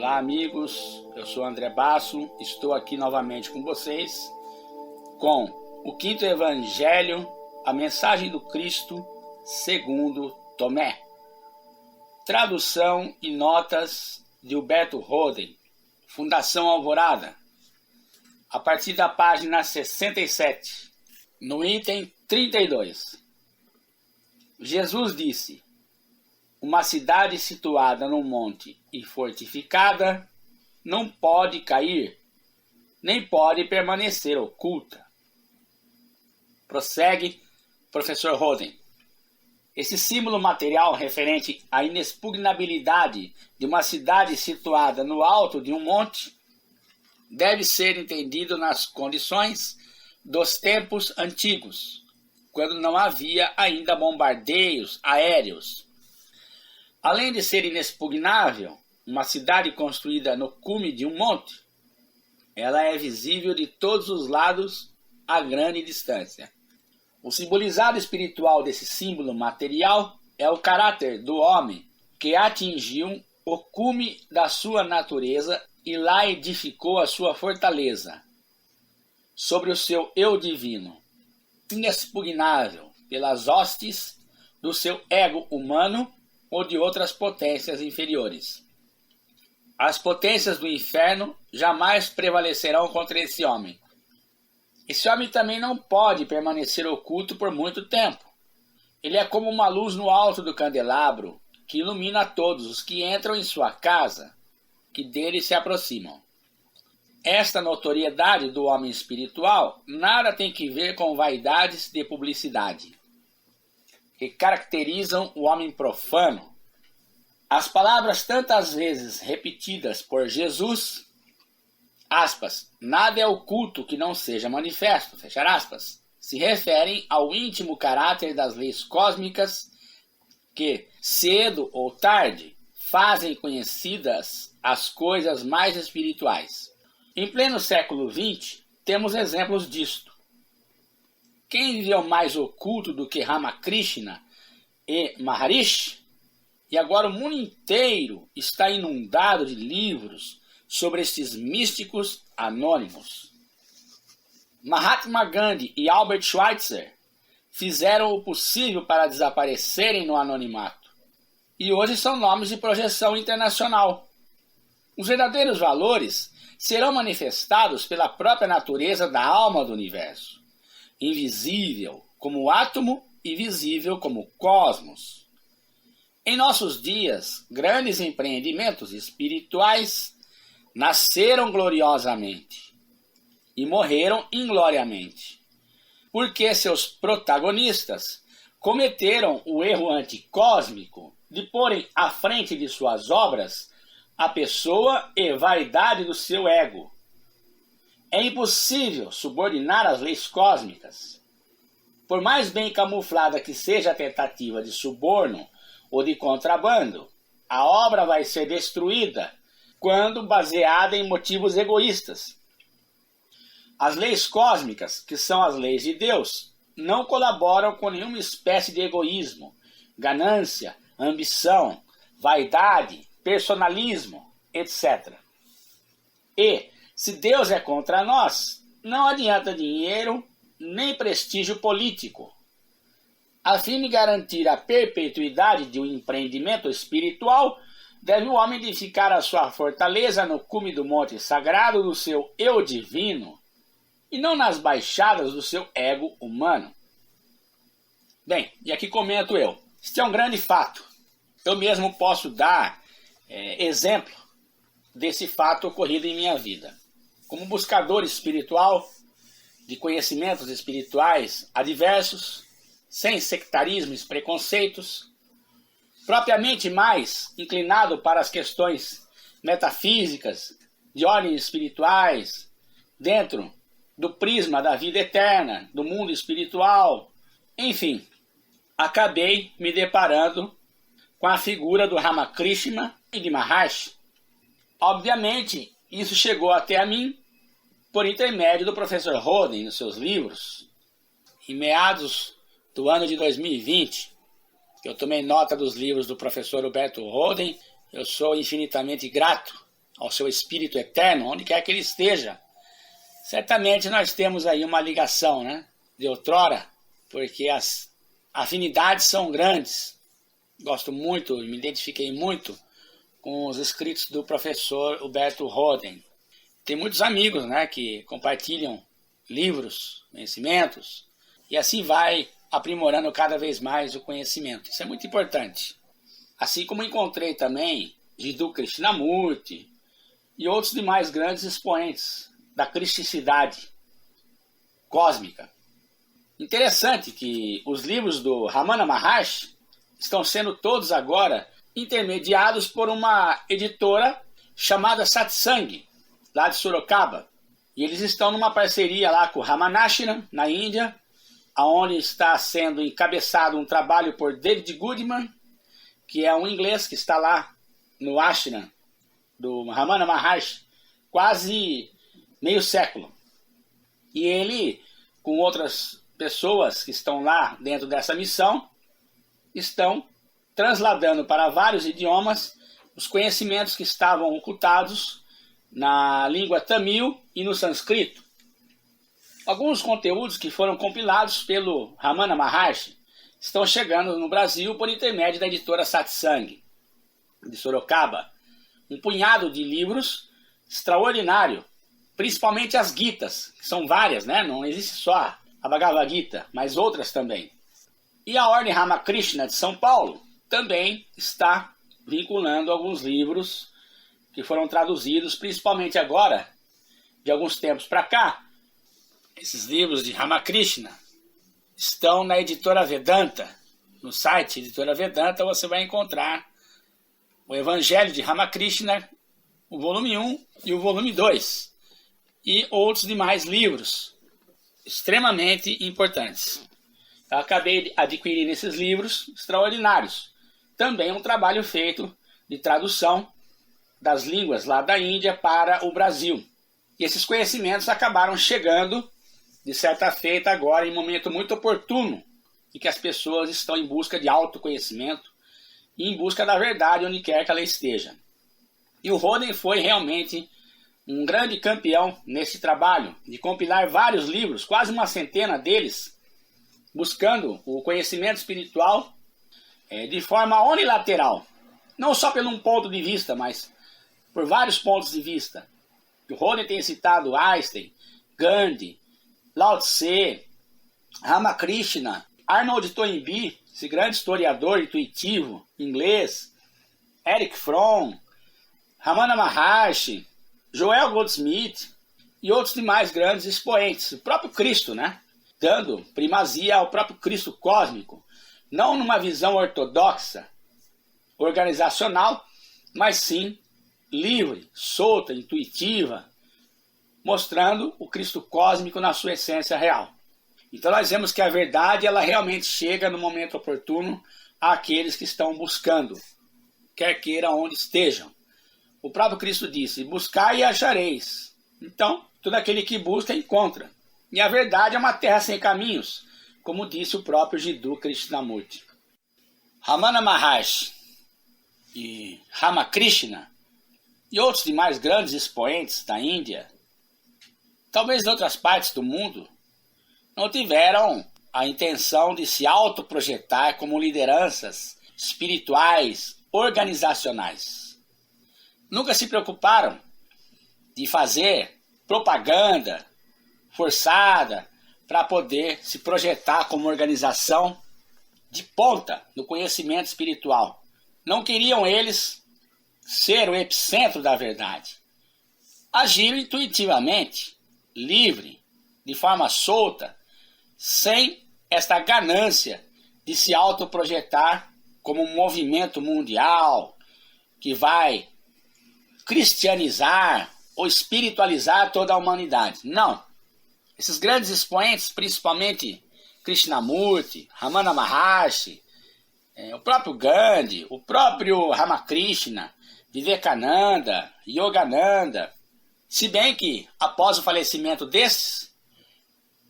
Olá amigos, eu sou André Basso, estou aqui novamente com vocês com o quinto evangelho, a mensagem do Cristo segundo Tomé. Tradução e notas de Huberto Roden, Fundação Alvorada, a partir da página 67, no item 32. Jesus disse: uma cidade situada num monte e fortificada não pode cair, nem pode permanecer oculta. Prossegue professor Roden. Esse símbolo material referente à inexpugnabilidade de uma cidade situada no alto de um monte deve ser entendido nas condições dos tempos antigos, quando não havia ainda bombardeios aéreos. Além de ser inexpugnável, uma cidade construída no cume de um monte, ela é visível de todos os lados a grande distância. O simbolizado espiritual desse símbolo material é o caráter do homem que atingiu o cume da sua natureza e lá edificou a sua fortaleza sobre o seu eu divino, inexpugnável pelas hostes do seu ego humano ou de outras potências inferiores. As potências do inferno jamais prevalecerão contra esse homem. Esse homem também não pode permanecer oculto por muito tempo. Ele é como uma luz no alto do candelabro, que ilumina todos os que entram em sua casa, que dele se aproximam. Esta notoriedade do homem espiritual nada tem que ver com vaidades de publicidade que caracterizam o homem profano. As palavras tantas vezes repetidas por Jesus, aspas, nada é oculto que não seja manifesto, fechar aspas, se referem ao íntimo caráter das leis cósmicas que, cedo ou tarde, fazem conhecidas as coisas mais espirituais. Em pleno século XX, temos exemplos disto. Quem viveu mais oculto do que Ramakrishna e Maharishi? E agora o mundo inteiro está inundado de livros sobre estes místicos anônimos. Mahatma Gandhi e Albert Schweitzer fizeram o possível para desaparecerem no anonimato. E hoje são nomes de projeção internacional. Os verdadeiros valores serão manifestados pela própria natureza da alma do universo, invisível como o átomo e visível como o cosmos. Em nossos dias, grandes empreendimentos espirituais nasceram gloriosamente e morreram ingloriamente, porque seus protagonistas cometeram o erro anticósmico de porem à frente de suas obras a pessoa e vaidade do seu ego. É impossível subordinar as leis cósmicas. Por mais bem camuflada que seja a tentativa de suborno ou de contrabando, a obra vai ser destruída quando baseada em motivos egoístas. As leis cósmicas, que são as leis de Deus, não colaboram com nenhuma espécie de egoísmo, ganância, ambição, vaidade, personalismo, etc. E, se Deus é contra nós, não adianta dinheiro nem prestígio político. A fim de garantir a perpetuidade de um empreendimento espiritual, deve o homem edificar a sua fortaleza no cume do monte sagrado do seu eu divino, e não nas baixadas do seu ego humano. Bem, e aqui comento eu. Este é um grande fato. Eu mesmo posso dar exemplo desse fato ocorrido em minha vida. Como buscador espiritual, de conhecimentos espirituais adversos, sem sectarismos e preconceitos, propriamente mais inclinado para as questões metafísicas, de ordens espirituais, dentro do prisma da vida eterna, do mundo espiritual, enfim, acabei me deparando com a figura do Ramakrishna e de Maharishi. Obviamente, isso chegou até a mim por intermédio do professor Roden nos seus livros. Em meados do ano de 2020, eu tomei nota dos livros do professor Huberto Roden. Eu sou infinitamente grato ao seu espírito eterno, onde quer que ele esteja. Certamente nós temos aí uma ligação, né, de outrora, porque as afinidades são grandes. Gosto muito, me identifiquei muito com os escritos do professor Huberto Roden. Tem muitos amigos, né, que compartilham livros, conhecimentos, e assim vai aprimorando cada vez mais o conhecimento. Isso é muito importante. Assim como encontrei também Jiddu Krishnamurti e outros demais grandes expoentes da cristicidade cósmica. Interessante que os livros do Ramana Maharshi estão sendo todos agora intermediados por uma editora chamada Satsang, lá de Sorocaba. E eles estão numa parceria lá com o Ramanashram, na Índia, onde está sendo encabeçado um trabalho por David Goodman, que é um inglês que está lá no ashram do Ramana Maharshi quase meio século. E ele, com outras pessoas que estão lá dentro dessa missão, estão transladando para vários idiomas os conhecimentos que estavam ocultados na língua tamil e no sânscrito. Alguns conteúdos que foram compilados pelo Ramana Maharshi estão chegando no Brasil por intermédio da editora Satsang, de Sorocaba. Um punhado de livros extraordinário, principalmente as Gitas, que são várias, né? Não existe só a Bhagavad Gita, mas outras também. E a Ordem Ramakrishna de São Paulo também está vinculando alguns livros que foram traduzidos, principalmente agora, de alguns tempos para cá. Esses livros de Ramakrishna estão na editora Vedanta. No site editora Vedanta você vai encontrar o Evangelho de Ramakrishna, o volume 1 e o volume 2, e outros demais livros extremamente importantes. Eu acabei adquirindo esses livros extraordinários. Também um trabalho feito de tradução das línguas lá da Índia para o Brasil. E esses conhecimentos acabaram chegando, de certa feita, agora em momento muito oportuno, em que as pessoas estão em busca de autoconhecimento e em busca da verdade onde quer que ela esteja. E o Roden foi realmente um grande campeão nesse trabalho, de compilar vários livros, quase uma centena deles, buscando o conhecimento espiritual de forma unilateral. Não só por um ponto de vista, mas por vários pontos de vista. O Roden tem citado Einstein, Gandhi, Lao Tse, Ramakrishna, Arnold Toynbee, esse grande historiador intuitivo inglês, Erich Fromm, Ramana Maharshi, Joel Goldsmith e outros demais grandes expoentes. O próprio Cristo, né? Dando primazia ao próprio Cristo cósmico, não numa visão ortodoxa, organizacional, mas sim livre, solta, intuitiva, mostrando o Cristo cósmico na sua essência real. Então nós vemos que a verdade ela realmente chega no momento oportuno àqueles que estão buscando, quer queira onde estejam. O próprio Cristo disse, buscai e achareis. Então, todo aquele que busca, encontra. E a verdade é uma terra sem caminhos, como disse o próprio Jiddu Krishnamurti. Ramana Maharshi e Ramakrishna e outros demais grandes expoentes da Índia, talvez de outras partes do mundo, não tiveram a intenção de se autoprojetar como lideranças espirituais, organizacionais. Nunca se preocuparam de fazer propaganda forçada para poder se projetar como organização de ponta no conhecimento espiritual. Não queriam eles ser o epicentro da verdade. Agiram intuitivamente, livre, de forma solta, sem esta ganância de se autoprojetar como um movimento mundial que vai cristianizar ou espiritualizar toda a humanidade. Não. Esses grandes expoentes, principalmente Krishnamurti, Ramana Maharshi, o próprio Gandhi, o próprio Ramakrishna, Vivekananda, Yogananda, se bem que, após o falecimento desses,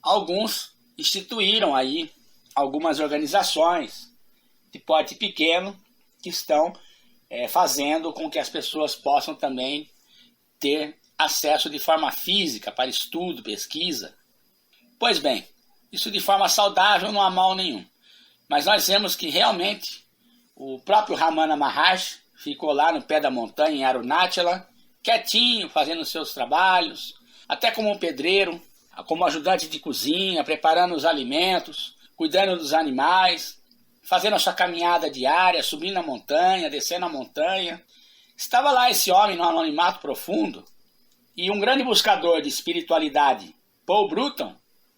alguns instituíram aí algumas organizações de porte pequeno que estão fazendo com que as pessoas possam também ter acesso de forma física para estudo, pesquisa. Pois bem, isso de forma saudável não há mal nenhum. Mas nós vemos que realmente o próprio Ramana Maharshi ficou lá no pé da montanha em Arunachala, quietinho, fazendo seus trabalhos, até como um pedreiro, como ajudante de cozinha, preparando os alimentos, cuidando dos animais, fazendo a sua caminhada diária, subindo a montanha, descendo a montanha. Estava lá esse homem no anonimato profundo, e um grande buscador de espiritualidade, Paul Bruton,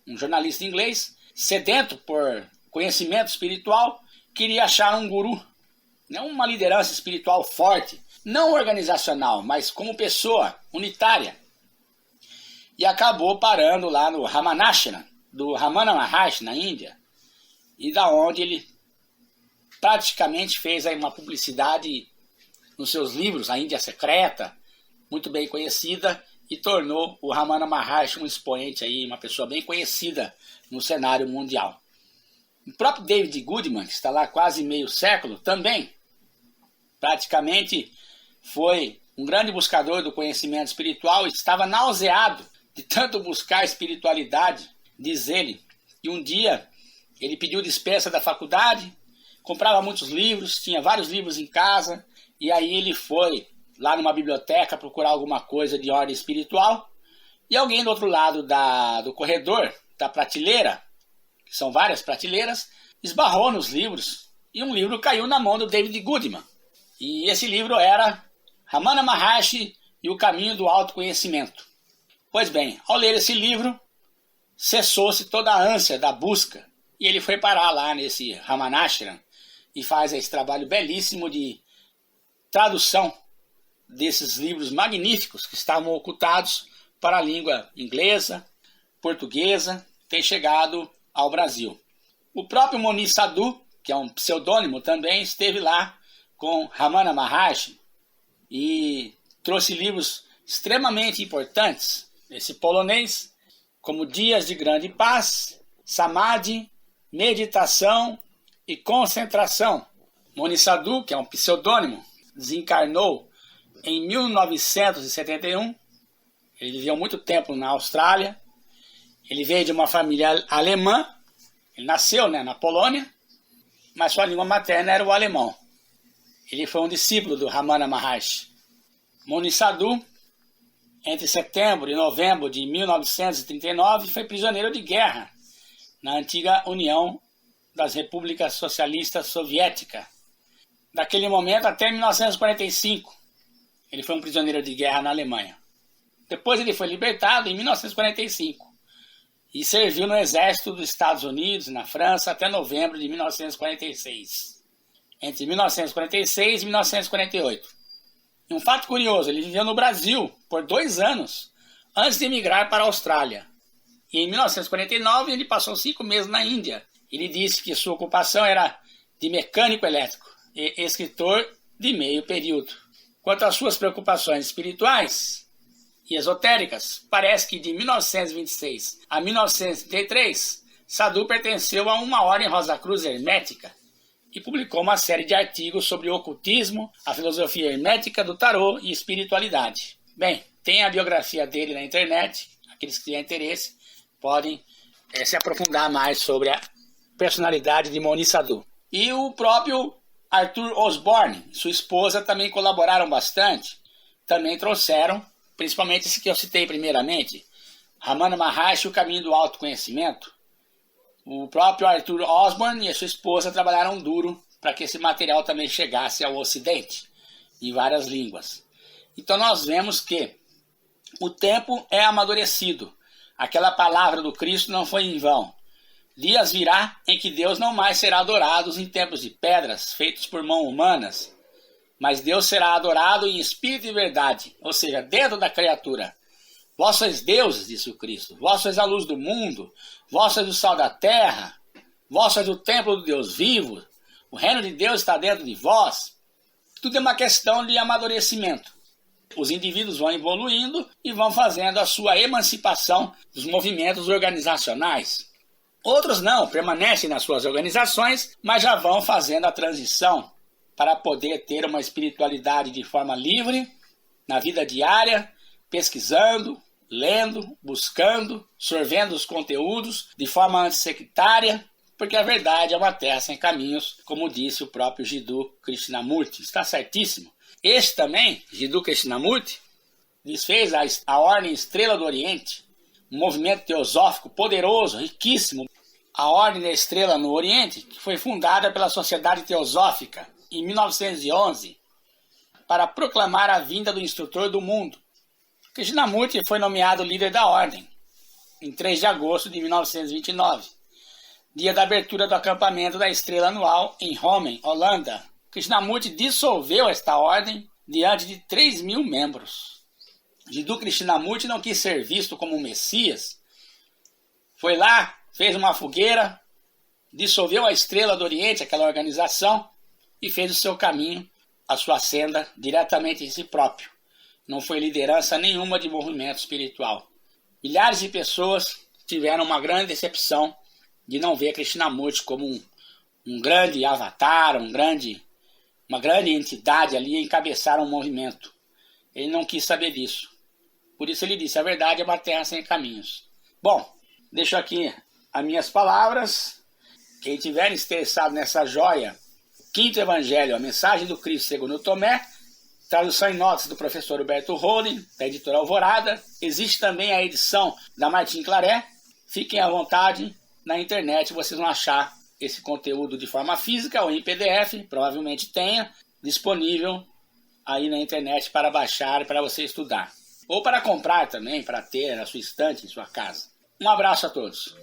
um jornalista inglês, sedento por conhecimento espiritual, queria achar um guru, não uma liderança espiritual forte, não organizacional, mas como pessoa unitária. E acabou parando lá no Ramanashram, do Ramana Maharshi, na Índia, e da onde ele praticamente fez aí uma publicidade nos seus livros, A Índia Secreta, muito bem conhecida, e tornou o Ramana Maharshi um expoente aí, uma pessoa bem conhecida no cenário mundial. O próprio David Goodman, que está lá quase meio século, também praticamente foi um grande buscador do conhecimento espiritual e estava nauseado de tanto buscar espiritualidade, diz ele. E um dia ele pediu dispensa da faculdade, comprava muitos livros, tinha vários livros em casa, e aí ele foi lá numa biblioteca procurar alguma coisa de ordem espiritual, e alguém do outro lado do corredor, da prateleira, que são várias prateleiras, esbarrou nos livros, e um livro caiu na mão do David Goodman. E esse livro era Ramana Maharshi e o Caminho do Autoconhecimento. Pois bem, ao ler esse livro, cessou-se toda a ânsia da busca, e ele foi parar lá nesse Ramanashram, e faz esse trabalho belíssimo de tradução desses livros magníficos que estavam ocultados para a língua inglesa, portuguesa, tem chegado ao Brasil. O próprio Moni Sadhu, que é um pseudônimo também, esteve lá com Ramana Maharshi e trouxe livros extremamente importantes, esse polonês, como Dias de Grande Paz, Samadhi, Meditação e Concentração. Moni Sadhu, que é um pseudônimo, desencarnou em 1971. Ele viveu muito tempo na Austrália. Ele veio de uma família alemã. Ele nasceu, na Polônia, mas sua língua materna era o alemão. Ele foi um discípulo do Ramana Maharshi. Moni Sadhu, entre setembro e novembro de 1939, foi prisioneiro de guerra na antiga União das Repúblicas Socialistas Soviéticas. Daquele momento até 1945, ele foi um prisioneiro de guerra na Alemanha. Depois ele foi libertado em 1945 e serviu no exército dos Estados Unidos e na França até novembro de 1946. Entre 1946 e 1948. E um fato curioso, ele viveu no Brasil por 2 anos antes de emigrar para a Austrália. E em 1949 ele passou 5 meses na Índia. Ele disse que sua ocupação era de mecânico elétrico e escritor de meio período. Quanto às suas preocupações espirituais e esotéricas, parece que de 1926 a 1933, Sadhu pertenceu a uma ordem Rosa Cruz hermética e publicou uma série de artigos sobre o ocultismo, a filosofia hermética do tarô e espiritualidade. Bem, tem a biografia dele na internet, aqueles que tiverem interesse podem se aprofundar mais sobre a personalidade de Moni Sadhu. E o próprio Arthur Osborne e sua esposa também colaboraram bastante, também trouxeram, principalmente esse que eu citei primeiramente, Ramana Maharshi e o Caminho do Autoconhecimento. O próprio Arthur Osborne e a sua esposa trabalharam duro para que esse material também chegasse ao Ocidente, em várias línguas. Então nós vemos que o tempo é amadurecido. Aquela palavra do Cristo não foi em vão. Dias virá em que Deus não mais será adorado em templos de pedras feitos por mãos humanas, mas Deus será adorado em espírito e verdade, ou seja, dentro da criatura. Vós sois deuses, disse o Cristo, vós sois a luz do mundo, vós sois o sal da terra, vós sois o templo do Deus vivo, o reino de Deus está dentro de vós. Tudo é uma questão de amadurecimento. Os indivíduos vão evoluindo e vão fazendo a sua emancipação dos movimentos organizacionais. Outros não, permanecem nas suas organizações, mas já vão fazendo a transição para poder ter uma espiritualidade de forma livre, na vida diária, pesquisando, lendo, buscando, sorvendo os conteúdos de forma antissectária, porque a verdade é uma terra sem caminhos, como disse o próprio Jiddu Krishnamurti. Está certíssimo. Este também, Jiddu Krishnamurti, desfez a Ordem Estrela do Oriente, um movimento teosófico poderoso, riquíssimo. A Ordem da Estrela no Oriente, que foi fundada pela Sociedade Teosófica em 1911, para proclamar a vinda do instrutor do mundo. Krishnamurti foi nomeado líder da Ordem em 3 de agosto de 1929, dia da abertura do acampamento da Estrela Anual em Hommen, Holanda. Krishnamurti dissolveu esta ordem diante de 3.000 membros. Jiddu Krishnamurti não quis ser visto como um messias. Foi lá, fez uma fogueira, dissolveu a Estrela do Oriente, aquela organização, e fez o seu caminho, a sua senda, diretamente em si próprio. Não foi liderança nenhuma de movimento espiritual. Milhares de pessoas tiveram uma grande decepção de não ver Krishnamurti como um grande avatar, uma grande entidade ali a encabeçar um movimento. Ele não quis saber disso. Por isso ele disse, a verdade é uma terra sem caminhos. Bom, deixo aqui as minhas palavras. Quem tiver interessado nessa joia, Quinto Evangelho, a mensagem do Cristo segundo Tomé, tradução em notas do professor Huberto Holden, da editora Alvorada. Existe também a edição da Martim Claret. Fiquem à vontade, na internet vocês vão achar esse conteúdo de forma física ou em PDF, provavelmente tenha, disponível aí na internet para baixar e para você estudar. Ou para comprar também, para ter na sua estante, em sua casa. Um abraço a todos.